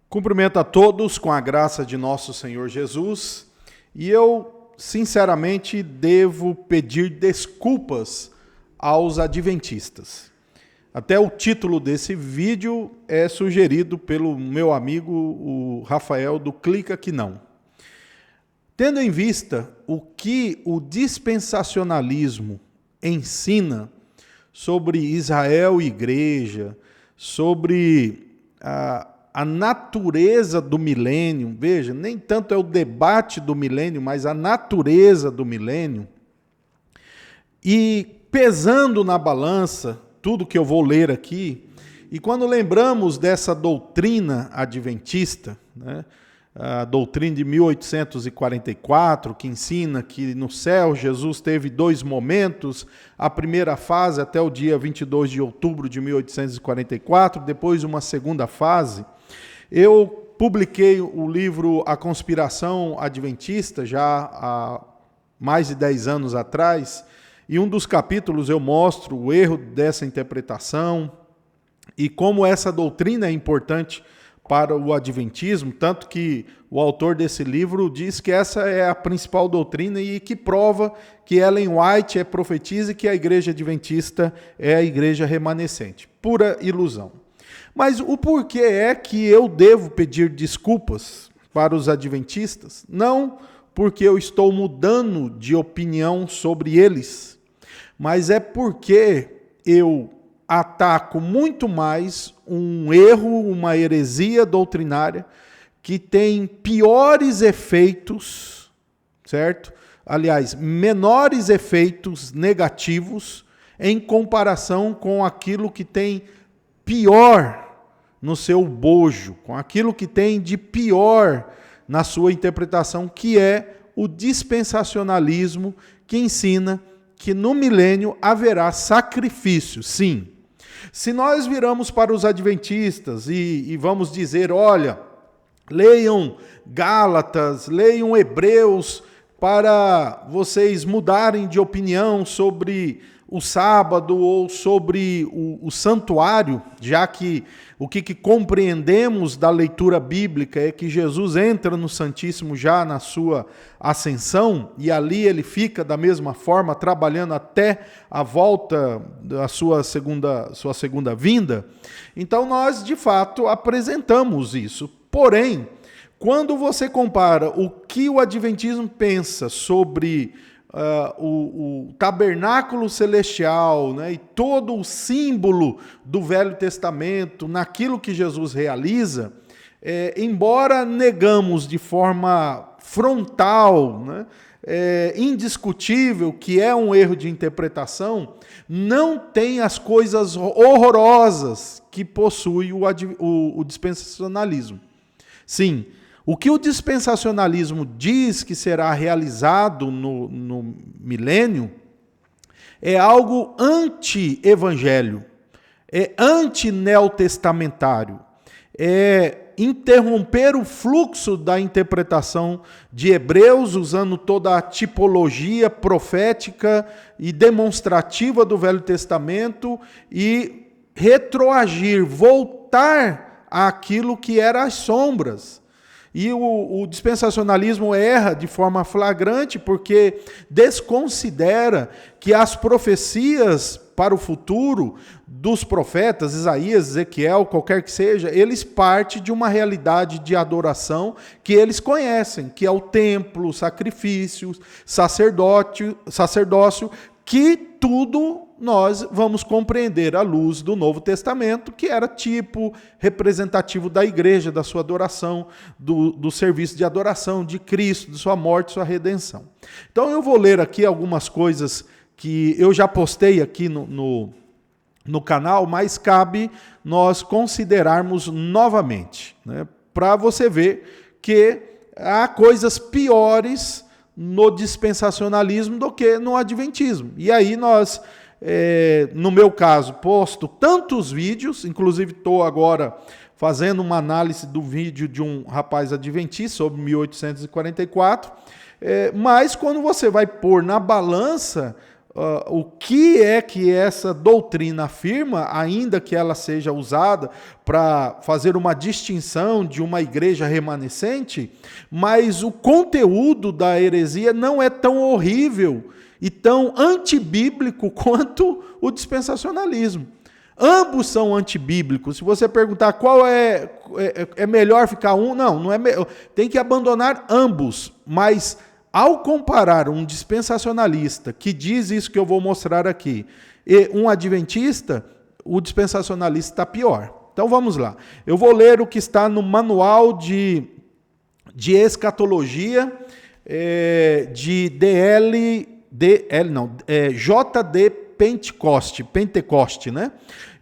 Cumprimento a todos com a graça de nosso Senhor Jesus e eu, sinceramente, devo pedir desculpas aos adventistas. Até o título desse vídeo é sugerido pelo meu amigo, o Rafael, do Clica Que Não. Tendo em vista o que o dispensacionalismo ensina sobre Israel e igreja, sobre a natureza do milênio, veja, nem tanto é o debate do milênio, mas a natureza do milênio, e pesando na balança tudo que eu vou ler aqui, e quando lembramos dessa doutrina adventista, né, a doutrina de 1844, que ensina que no céu Jesus teve dois momentos, a primeira fase até o dia 22 de outubro de 1844, depois uma segunda fase. Eu publiquei o livro A Conspiração Adventista já há mais de 10 anos atrás, e um dos capítulos eu mostro o erro dessa interpretação e como essa doutrina é importante para o adventismo, tanto que o autor desse livro diz que essa é a principal doutrina e que prova que Ellen White profetiza e que a igreja adventista é a igreja remanescente. Pura ilusão. Mas o porquê é que eu devo pedir desculpas para os adventistas? Não porque eu estou mudando de opinião sobre eles, mas é porque eu ataco muito mais um erro, uma heresia doutrinária que tem piores efeitos, certo? Aliás, menores efeitos negativos em comparação com aquilo que tem pior no seu bojo, com aquilo que tem de pior na sua interpretação, que é o dispensacionalismo, que ensina que no milênio haverá sacrifício, sim. Se nós viramos para os adventistas e vamos dizer, olha, leiam Gálatas, leiam Hebreus, para vocês mudarem de opinião sobre o sábado ou sobre o santuário, já que o que compreendemos da leitura bíblica é que Jesus entra no Santíssimo já na sua ascensão, e ali ele fica da mesma forma, trabalhando até a volta da sua segunda vinda. Então nós, de fato, apresentamos isso. Porém, quando você compara o que o adventismo pensa sobre o tabernáculo celestial, né, e todo o símbolo do Velho Testamento, naquilo que Jesus realiza, embora negamos de forma frontal, né, indiscutível que é um erro de interpretação, não tem as coisas horrorosas que possui o dispensacionalismo. Sim, o que o dispensacionalismo diz que será realizado no milênio é algo anti-evangelho, é anti-neotestamentário, é interromper o fluxo da interpretação de Hebreus, usando toda a tipologia profética e demonstrativa do Velho Testamento e retroagir, voltar àquilo que era as sombras. E o dispensacionalismo erra de forma flagrante porque desconsidera que as profecias para o futuro dos profetas, Isaías, Ezequiel, qualquer que seja, eles partem de uma realidade de adoração que eles conhecem, que é o templo, sacrifícios, sacerdócio, que tudo nós vamos compreender à luz do Novo Testamento, que era tipo representativo da igreja, da sua adoração, do serviço de adoração de Cristo, de sua morte, sua redenção. Então eu vou ler aqui algumas coisas que eu já postei aqui no canal, mas cabe nós considerarmos novamente, né, para você ver que há coisas piores no dispensacionalismo do que no adventismo. E aí nós, no meu caso, posto tantos vídeos, inclusive estou agora fazendo uma análise do vídeo de um rapaz adventista sobre 1844, mas quando você vai pôr na balança o que é que essa doutrina afirma, ainda que ela seja usada para fazer uma distinção de uma igreja remanescente, mas o conteúdo da heresia não é tão horrível e tão antibíblico quanto o dispensacionalismo. Ambos são antibíblicos. Se você perguntar qual é melhor ficar um, não é tem que abandonar ambos, mas ao comparar um dispensacionalista que diz isso que eu vou mostrar aqui e um adventista, o dispensacionalista está pior. Então vamos lá. Eu vou ler o que está no manual de escatologia de JD Pentecoste, né?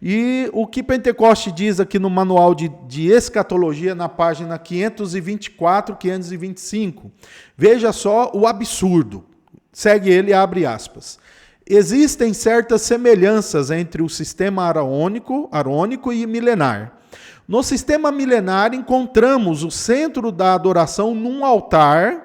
E o que Pentecoste diz aqui no manual de escatologia, na página 524, 525. Veja só o absurdo. Segue ele, abre aspas. Existem certas semelhanças entre o sistema arônico e milenar. No sistema milenar, encontramos o centro da adoração num altar,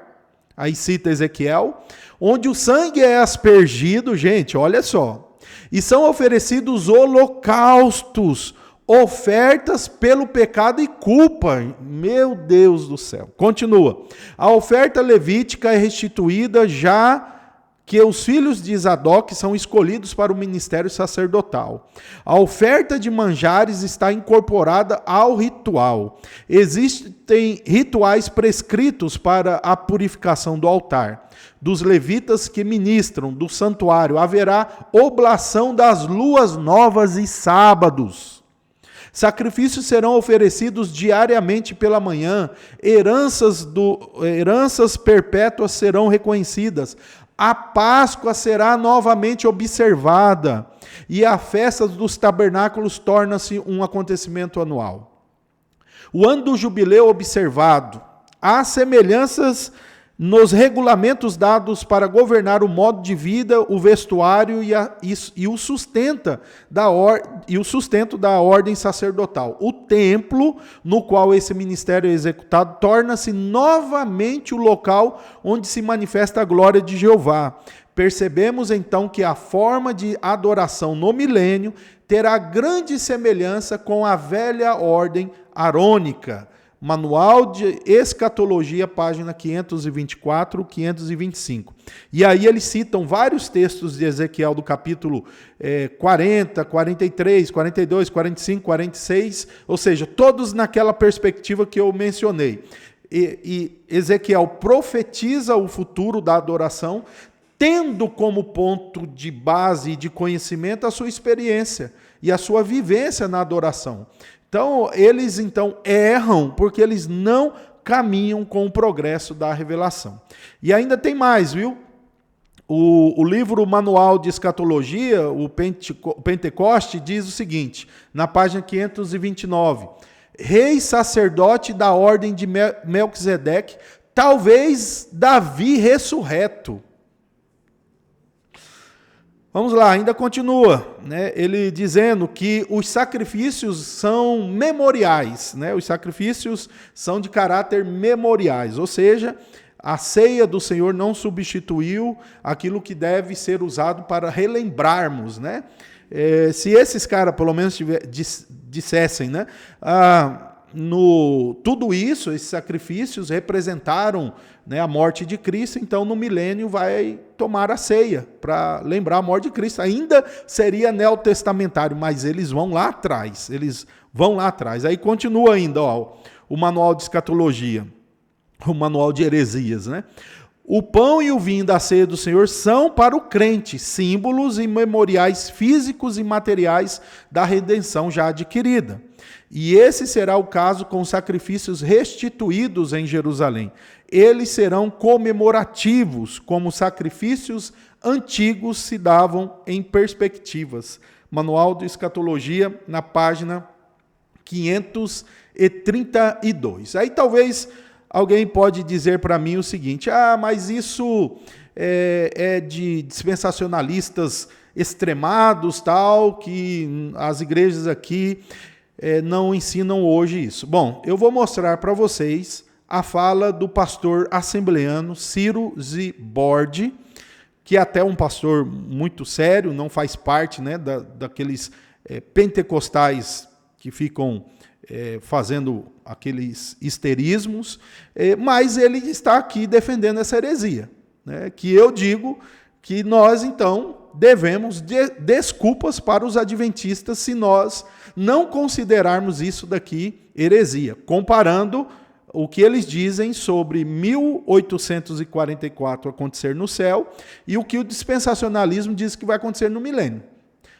aí cita Ezequiel, onde o sangue é aspergido, gente, olha só, e são oferecidos holocaustos, ofertas pelo pecado e culpa. Meu Deus do céu. Continua. A oferta levítica é restituída já que os filhos de Zadok são escolhidos para o ministério sacerdotal. A oferta de manjares está incorporada ao ritual. Existem rituais prescritos para a purificação do altar. Dos levitas que ministram do santuário haverá oblação das luas novas e sábados. Sacrifícios serão oferecidos diariamente pela manhã, heranças perpétuas serão reconhecidas. A Páscoa será novamente observada e a festa dos tabernáculos torna-se um acontecimento anual. O ano do jubileu observado. Há semelhanças nos regulamentos dados para governar o modo de vida, o vestuário e o sustento da ordem sacerdotal. O templo no qual esse ministério é executado torna-se novamente o local onde se manifesta a glória de Jeová. Percebemos então que a forma de adoração no milênio terá grande semelhança com a velha ordem arônica. Manual de Escatologia, página 524, 525. E aí eles citam vários textos de Ezequiel do capítulo 40, 43, 42, 45, 46, ou seja, todos naquela perspectiva que eu mencionei. E Ezequiel profetiza o futuro da adoração, tendo como ponto de base e de conhecimento a sua experiência e a sua vivência na adoração. Então, eles erram porque eles não caminham com o progresso da revelação. E ainda tem mais, viu? O livro Manual de Escatologia, o Pentecoste, diz o seguinte, na página 529, rei sacerdote da ordem de Melquisedeque, talvez Davi ressurreto. Vamos lá, ainda continua, né? Ele dizendo que os sacrifícios são memoriais, né? Os sacrifícios são de caráter memoriais, ou seja, a ceia do Senhor não substituiu aquilo que deve ser usado para relembrarmos, né? Se esses caras, pelo menos, dissessem, né? Tudo isso, esses sacrifícios representaram, né, a morte de Cristo, então no milênio vai tomar a ceia para lembrar a morte de Cristo. Ainda seria neotestamentário, mas eles vão lá atrás, Aí continua ainda, ó, o manual de escatologia, o manual de heresias, né? O pão e o vinho da ceia do Senhor são para o crente símbolos e memoriais físicos e materiais da redenção já adquirida. E esse será o caso com os sacrifícios restituídos em Jerusalém. Eles serão comemorativos, como sacrifícios antigos se davam em perspectivas. Manual de Escatologia, na página 532. Aí talvez alguém pode dizer para mim o seguinte, mas isso é de dispensacionalistas extremados, tal, que as igrejas aqui não ensinam hoje isso. Bom, eu vou mostrar para vocês a fala do pastor assembleano Ciro Zibord, que é até um pastor muito sério, não faz parte, né, daqueles pentecostais que ficam fazendo aqueles histerismos, mas ele está aqui defendendo essa heresia, né, que eu digo que nós, então, devemos desculpas para os adventistas se nós não considerarmos isso daqui heresia, comparando o que eles dizem sobre 1844 acontecer no céu e o que o dispensacionalismo diz que vai acontecer no milênio.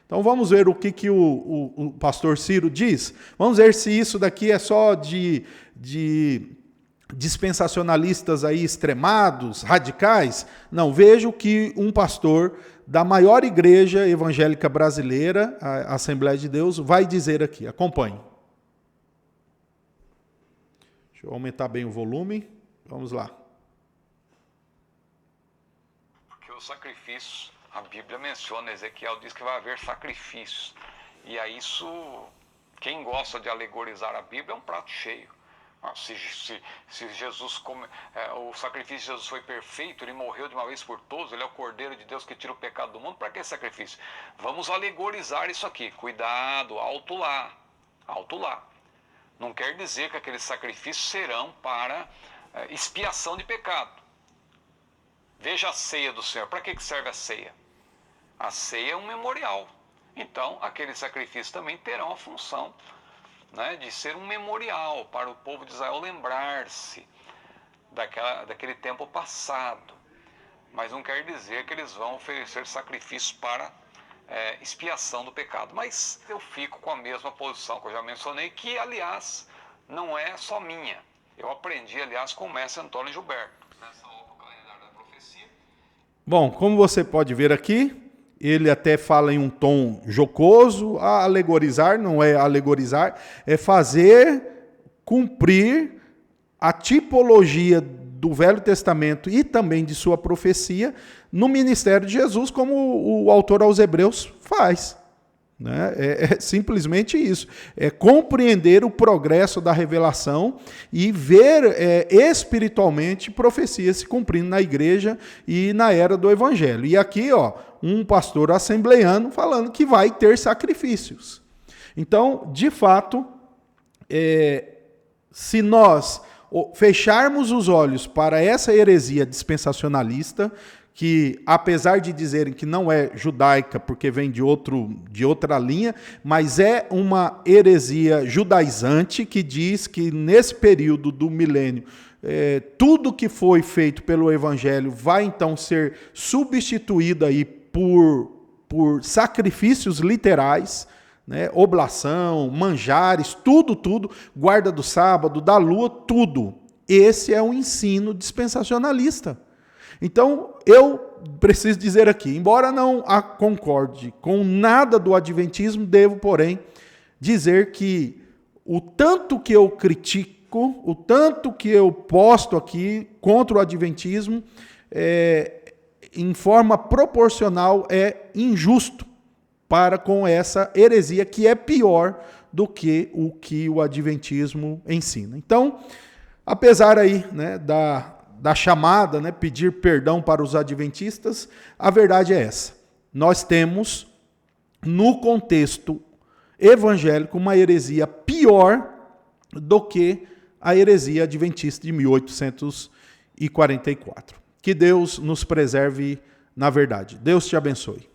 Então vamos ver o que o pastor Ciro diz. Vamos ver se isso daqui é só de dispensacionalistas aí extremados, radicais. Não, veja o que um pastor da maior igreja evangélica brasileira, a Assembleia de Deus, vai dizer aqui. Acompanhe. Deixa eu aumentar bem o volume. Vamos lá. Porque os sacrifícios, a Bíblia menciona, Ezequiel diz que vai haver sacrifícios. E aí isso, quem gosta de alegorizar a Bíblia é um prato cheio. Se Jesus, o sacrifício de Jesus foi perfeito, ele morreu de uma vez por todos, ele é o Cordeiro de Deus que tira o pecado do mundo, para que sacrifício? Vamos alegorizar isso aqui, cuidado, alto lá, alto lá. Não quer dizer que aqueles sacrifícios serão para expiação de pecado. Veja a ceia do Senhor, para que serve a ceia? A ceia é um memorial, então aqueles sacrifícios também terão a função, né, de ser um memorial para o povo de Israel lembrar-se daquele tempo passado. Mas não quer dizer que eles vão oferecer sacrifícios para expiação do pecado. Mas eu fico com a mesma posição que eu já mencionei, que, aliás, não é só minha. Eu aprendi, aliás, com o mestre Antônio Gilberto. Nessa obra, o calendário da profecia. Bom, como você pode ver aqui, ele até fala em um tom jocoso, alegorizar, não é alegorizar, é fazer cumprir a tipologia do Velho Testamento e também de sua profecia no ministério de Jesus, como o autor aos Hebreus faz. Né? É simplesmente isso, é compreender o progresso da revelação e ver espiritualmente profecias se cumprindo na igreja e na era do evangelho. E aqui, um pastor assembleiano falando que vai ter sacrifícios. Então, de fato, se nós fecharmos os olhos para essa heresia dispensacionalista, que apesar de dizerem que não é judaica, porque vem de outra linha, mas é uma heresia judaizante que diz que nesse período do milênio, tudo que foi feito pelo evangelho vai então ser substituído aí por sacrifícios literais, né? Oblação, manjares, tudo, guarda do sábado, da lua, tudo. Esse é um ensino dispensacionalista. Então, eu preciso dizer aqui, embora não concorde com nada do adventismo, devo, porém, dizer que o tanto que eu critico, o tanto que eu posto aqui contra o adventismo, em forma proporcional, é injusto para com essa heresia que é pior do que o adventismo ensina. Então, apesar aí, né, da chamada, né, pedir perdão para os adventistas, a verdade é essa. Nós temos, no contexto evangélico, uma heresia pior do que a heresia adventista de 1844. Que Deus nos preserve na verdade. Deus te abençoe.